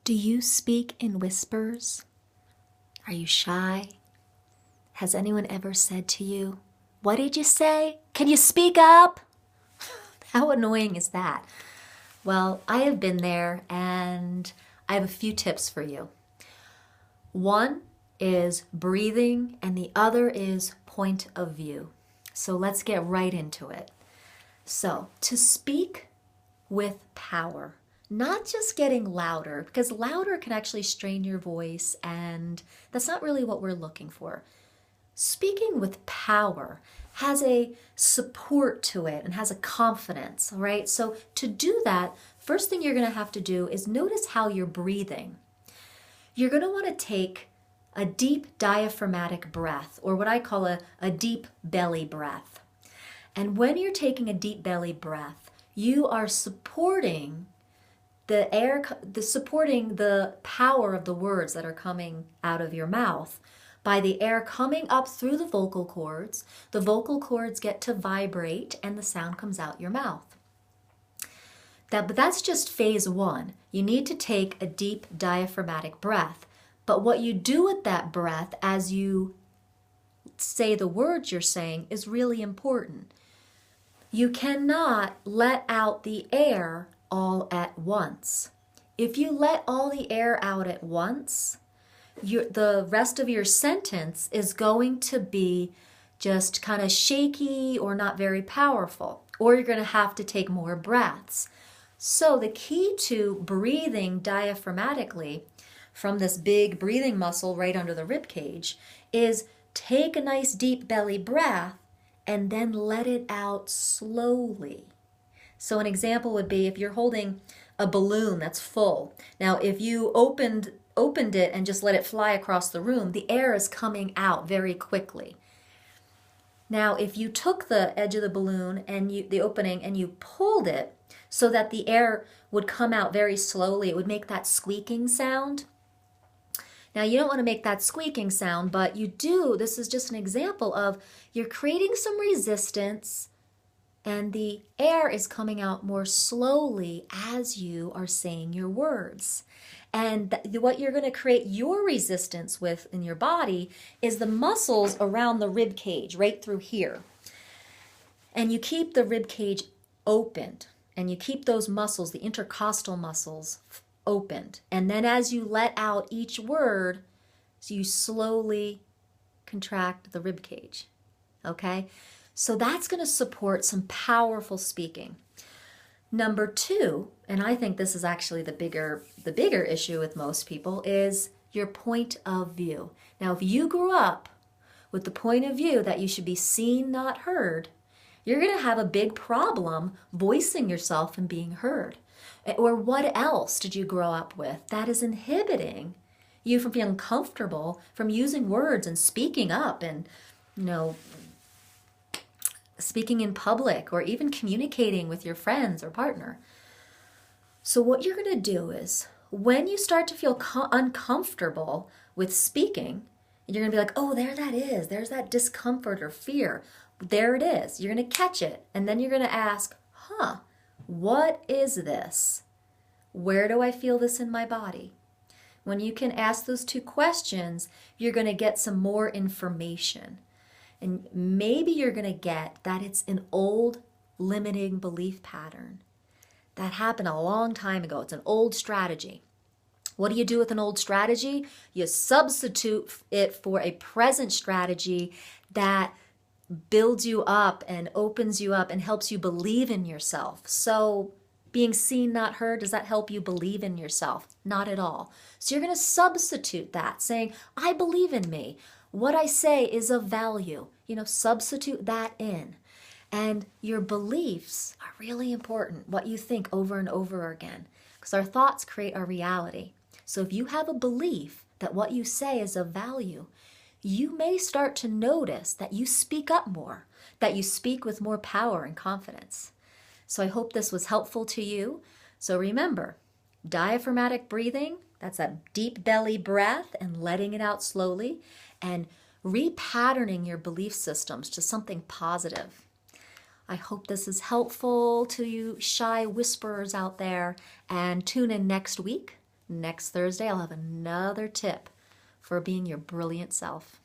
Do you speak in whispers? Are you shy? Has anyone ever said to you, "What did you say? Can you speak up?" How annoying is that? Well, I have been there and I have a few tips for you. One is breathing and the other is point of view. So let's get right into it. So, to speak with power, not just getting louder, because louder can actually strain your voice, and that's not really what we're looking for. Speaking with power has a support to it and has a confidence, all right? So to do that, first thing you're going to have to do is notice how you're breathing. You're going to want to take a deep diaphragmatic breath, or what I call a deep belly breath. And when you're taking a deep belly breath, you are supporting the air, supporting the power of the words that are coming out of your mouth by the air coming up through the vocal cords. The vocal cords get to vibrate and the sound comes out your mouth. But that's just phase one. You need to take a deep diaphragmatic breath. But what you do with that breath as you say the words you're saying is really important. You cannot let out the air all at once. If you let all the air out at once, the rest of your sentence is going to be just kind of shaky or not very powerful, or you're going to have to take more breaths. So the key to breathing diaphragmatically from this big breathing muscle right under the rib cage is take a nice deep belly breath and then let it out slowly. So an example would be if you're holding a balloon that's full. Now, if you opened it and just let it fly across the room, the air is coming out very quickly. Now, if you took the edge of the balloon and the opening and you pulled it so that the air would come out very slowly, it would make that squeaking sound. Now, you don't want to make that squeaking sound, but you do. This is just an example of you're creating some resistance and the air is coming out more slowly as you are saying your words. And what you're going to create your resistance with in your body is the muscles around the rib cage, right through here. And you keep the rib cage opened, and you keep those muscles, the intercostal muscles, opened. And then as you let out each word, so you slowly contract the rib cage. Okay? So that's going to support some powerful speaking. Number two, and I think this is actually the bigger issue with most people, is your point of view. Now, if you grew up with the point of view that you should be seen, not heard, you're going to have a big problem voicing yourself and being heard. Or what else did you grow up with that is inhibiting you from feeling comfortable from using words and speaking up and, speaking in public or even communicating with your friends or partner. So what you're going to do is when you start to feel uncomfortable with speaking, you're going to be like, oh, there that is. There's that discomfort or fear. There it is. You're going to catch it. And then you're going to ask, what is this? Where do I feel this in my body? When you can ask those two questions, you're going to get some more information. And maybe you're going to get that it's an old limiting belief pattern that happened a long time ago. It's an old strategy. What do you do with an old strategy? You substitute it for a present strategy that builds you up and opens you up and helps you believe in yourself. So being seen, not heard, does that help you believe in yourself? Not at all. So you're going to substitute that, saying, I believe in me. What I say is of value. Substitute that in. And your beliefs are really important, what you think over and over again, because our thoughts create our reality. So if you have a belief that what you say is of value, you may start to notice that you speak up more, that you speak with more power and confidence. So I hope this was helpful to you. So remember, diaphragmatic breathing, that's a deep belly breath and letting it out slowly, and repatterning your belief systems to something positive. I hope this is helpful to you shy whisperers out there, and tune in next week Next Thursday, I'll have another tip for being your brilliant self.